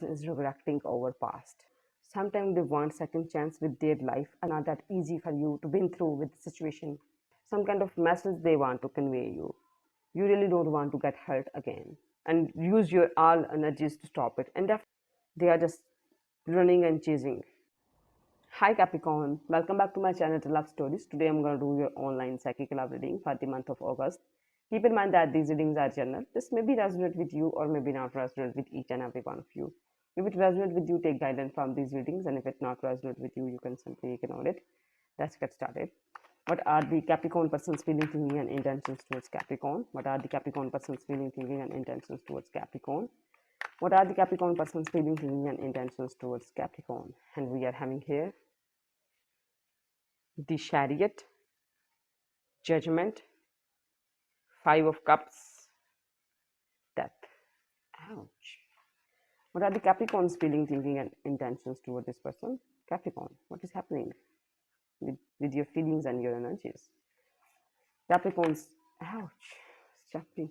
person is regretting over past. Sometimes they want second chance with their life and not that easy for you to been through with the situation. Some kind of message they want to convey you. You really don't want to get hurt again and use your all energies to stop it. And they are just running and chasing. Hi Capricorn, welcome back to my channel to Love Stories. Today I'm going to do your online psychic love reading for the month of August. Keep in mind that these readings are general. This may be resonate with you or maybe not resonate with each and every one of you. If it resonates with you, take guidance from these readings, and if it not resonate with you, you can simply ignore it. Let's get started. What are the Capricorn person's feeling, thinking, and intentions towards Capricorn? What are the Capricorn person's feeling, thinking, and intentions towards Capricorn? What are the Capricorn person's feeling, thinking, and intentions towards Capricorn? And we are having here the Chariot, Judgment, Five of Cups, Death. Ouch. What are the Capricorn's feeling, thinking, and intentions toward this person? Capricorn, what is happening with your feelings and your energies? Capricorn's, ouch, jumping.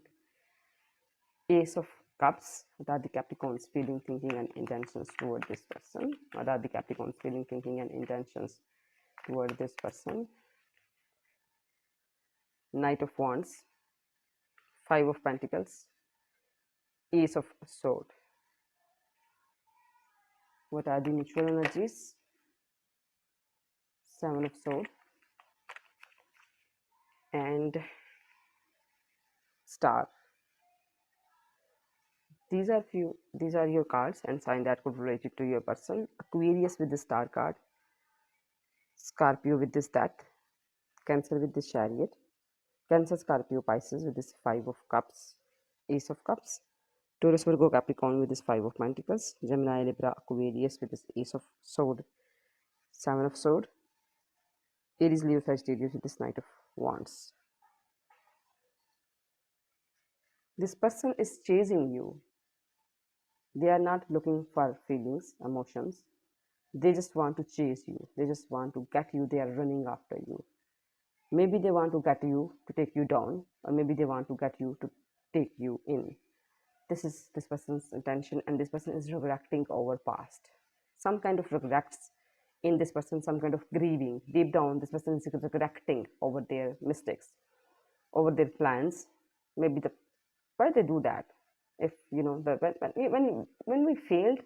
Ace of Cups. What are the Capricorn's feeling, thinking, and intentions toward this person? What are the Capricorn's feeling, thinking, and intentions toward this person? Knight of Wands, Five of Pentacles, Ace of Sword. What are the mutual energies? Seven of Sword and Star. These are your cards and sign that could relate it to your person. Aquarius with the Star card, Scorpio with this Death, Cancer with this Chariot, Cancer, Scorpio, Pisces with this Five of Cups, Ace of Cups, Taurus, Virgo, Capricorn with this Five of Pentacles, Gemini, Libra, Aquarius with this Ace of Sword, Seven of Sword, Aries, Leo, Sagittarius with this Knight of Wands. This person is chasing you. They are not looking for feelings, emotions. They just want to chase you. They just want to get you. They are running after you. Maybe they want to get you to take you down, or maybe they want to get you to take you in. This is this person's intention, and this person is regretting over past. Some kind of regrets in this person, some kind of grieving. Deep down, this person is regretting over their mistakes, over their plans. Maybe why they do that? If you know when we failed,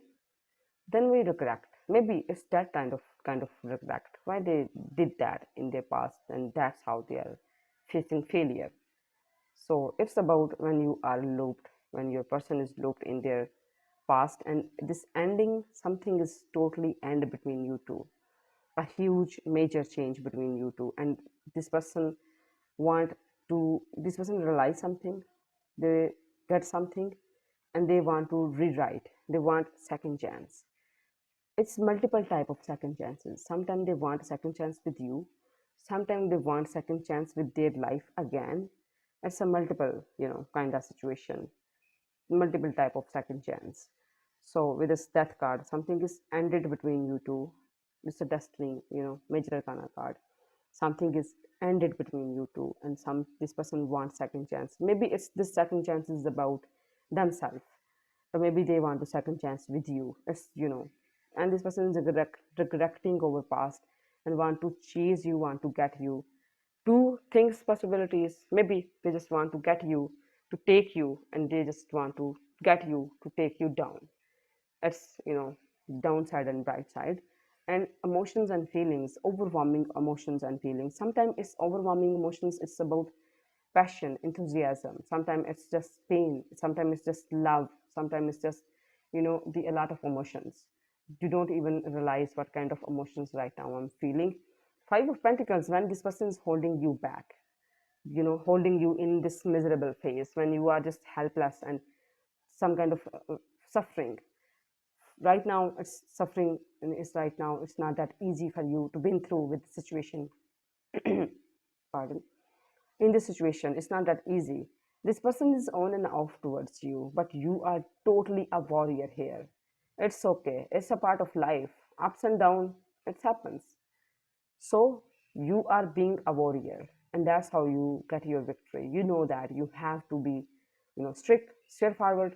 then we regret. Maybe it's that kind of regret. Why they did that in their past, and that's how they are facing failure. So it's about when you are looped, when your person is looped in their past, and this ending, something is totally end between you two, a huge major change between you two, and this person realize something, they get something, and they want to rewrite, they want second chance. It's multiple type of second chances. Sometimes they want second chance with you, sometimes they want second chance with their life again. It's a multiple kind of situation, multiple type of second chance. So with this Death card, something is ended between you two. It's a destiny, major arcana card. Something is ended between you two, and this person wants second chance. Maybe it's this second chance is about themselves, or maybe they want to second chance with you. It's and this person is regretting over past and want to chase you, want to get you. Two things, possibilities. Maybe they just want to get you to take you, and they just want to get you to take you down. It's downside and bright side. And emotions and feelings, overwhelming emotions and feelings. Sometimes it's overwhelming emotions, it's about passion, enthusiasm. Sometimes it's just pain, sometimes it's just love, sometimes it's just a lot of emotions. You don't even realize what kind of emotions right now I'm feeling. Five of Pentacles, when this person is holding you back, holding you in this miserable phase, when you are just helpless and some kind of suffering. Right now it's suffering, and it's not that easy for you to win through with the situation. Pardon. In this situation, it's not that easy. This person is on and off towards you, but you are totally a warrior here. It's okay, it's a part of life. Ups and downs, it happens. So you are being a warrior, and that's how you get your victory. You know that you have to be strict, straightforward.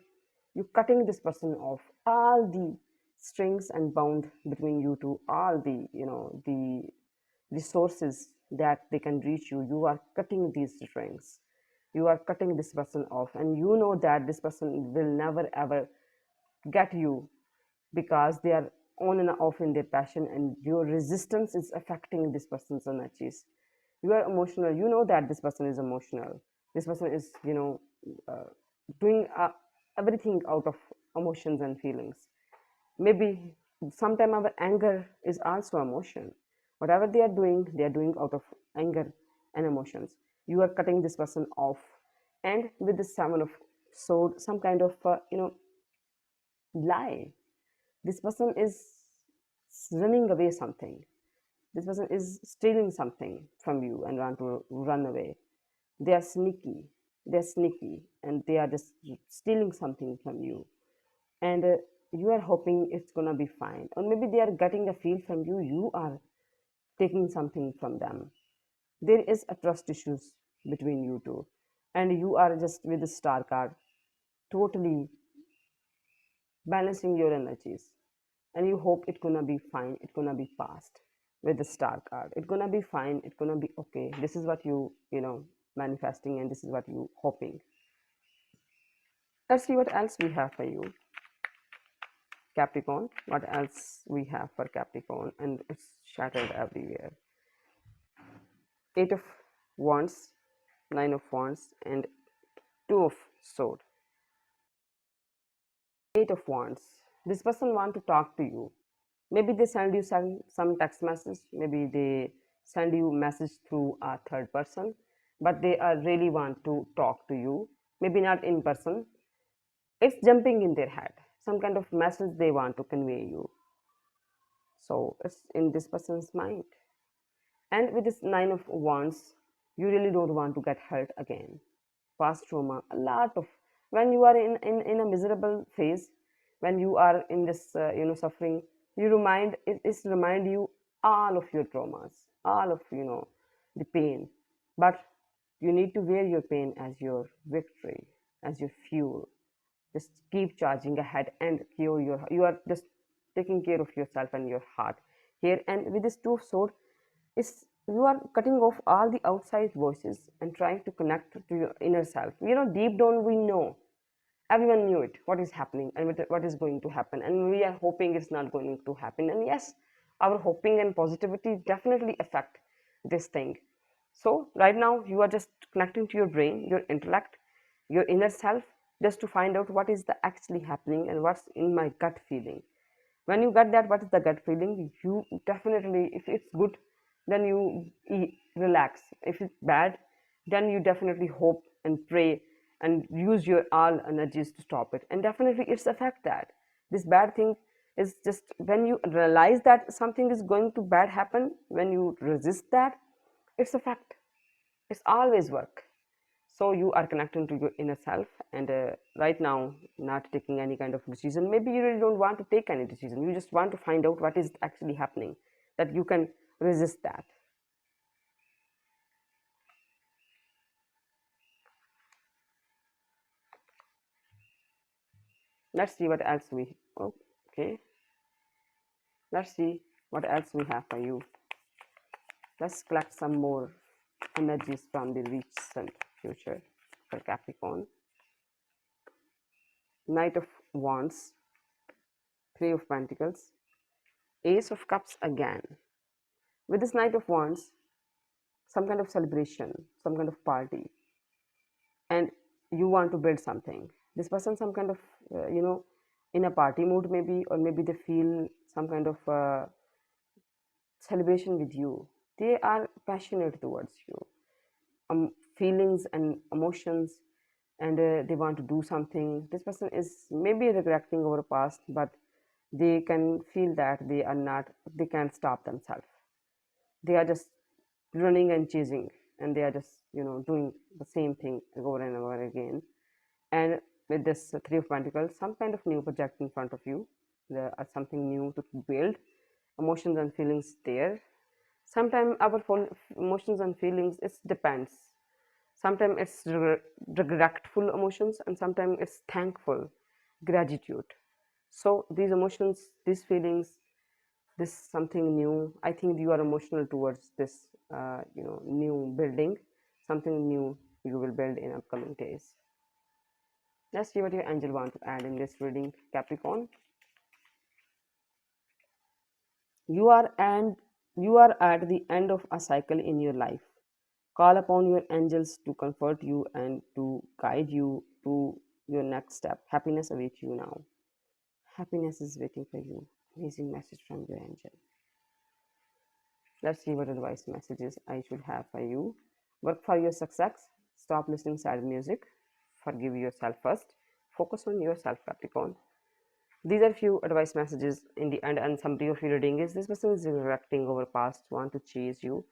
You're cutting this person off all the strings and bound between you two, all the the resources that they can reach you. You are cutting these strings, you are cutting this person off, and you know that this person will never ever get you, because they are on and off in their passion, and your resistance is affecting this person's energies. You are emotional, you know that this person is emotional, this person is uh, doing everything out of emotions and feelings. Maybe sometimes our anger is also emotion. Whatever they are doing out of anger and emotions. You are cutting this person off, and with the seven of sword, some kind of lie. This person is running away something. This person is stealing something from you and want to run away. They are sneaky. They are sneaky, and they are just stealing something from you. And you are hoping it's gonna be fine, or maybe they are getting a feel from you. You are taking something from them. There is a trust issues between you two, and you are just with the star card, totally balancing your energies, and you hope it's gonna be fine, it's gonna be past. With the star card, it's gonna be fine, it's gonna be okay. This is what you manifesting, and this is what you hoping. Let's see what else we have for you, Capricorn. What else we have for Capricorn? And it's shattered everywhere. Eight of Wands, Nine of Wands, and Two of Sword. Eight of Wands. This person want to talk to you. Maybe they send you some text message. Maybe they send you message through a third person, but they really want to talk to you. Maybe not in person. It's jumping in their head. Some kind of message they want to convey you. So it's in this person's mind. And with this Nine of Wands, you really don't want to get hurt again. Past trauma, a lot of, when you are in a miserable phase, when you are in this suffering, you remind you all of your traumas, all of the pain. But you need to wear your pain as your victory, as your fuel. Just keep charging ahead and cure you are just taking care of yourself and your heart here. And with this Two of Sword, is you are cutting off all the outside voices and trying to connect to your inner self. Deep down we know, everyone knew it, what is happening and what is going to happen, and we are hoping it's not going to happen. And yes, our hoping and positivity definitely affect this thing. So right now you are just connecting to your brain, your intellect, your inner self, just to find out what is the actually happening and what's in my gut feeling. When you get that what is the gut feeling, you definitely, if it's good, then you relax. If it's bad, then you definitely hope and pray and use your all energies to stop it, and definitely it's affect that. This bad thing is just when you realize that something is going to bad happen, when you resist that, it's a fact. It's always work. So you are connecting to your inner self, and right now not taking any kind of decision. Maybe you really don't want to take any decision, you just want to find out what is actually happening, that you can resist that. Let's see what else we okay let's see what else we have for you. Let's collect some more energies from the recent future for Capricorn. Knight of Wands, Three of Pentacles, Ace of Cups again. With this Knight of Wands, some kind of celebration, some kind of party, and you want to build something. This person, some kind of, in a party mood maybe, or maybe they feel some kind of celebration with you. They are passionate towards you, feelings and emotions, and they want to do something. This person is maybe regretting over past, but they can feel that they can't stop themselves. They are just running and chasing, and they are just doing the same thing over and over again. And with this Three of Pentacles, some kind of new project in front of you, there are something new to build, emotions and feelings there. Sometimes our emotions and feelings, it depends. Sometimes it's regretful emotions, and sometimes it's thankful, gratitude. So these emotions, these feelings, this something new. I think you are emotional towards this, new building, something new you will build in upcoming days. Let's see what your angel want to add in this reading, Capricorn. You are and you are at the end of a cycle in your life. Call upon your angels to comfort you and to guide you to your next step. Happiness awaits you now. Happiness is waiting for you. Amazing message from your angel. Let's see what advice messages I should have for you. Work for your success. Stop listening sad music. Forgive yourself first. Focus on yourself, Capricorn. These are few advice messages in the end, and summary of your reading is this person is reacting over past, want to chase you.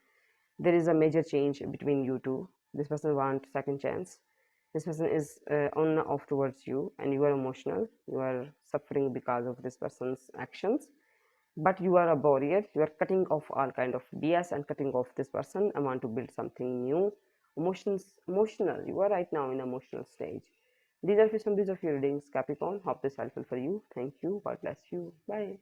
There is a major change between you two. This person want second chance. This person is on and off towards you, and you are emotional. You are suffering because of this person's actions, but you are a warrior. You are cutting off all kind of BS and cutting off this person and want to build something new. Emotional. You are right now in emotional stage. These are some of your readings, Capricorn. Hope this helpful for you. Thank you. God bless you. Bye.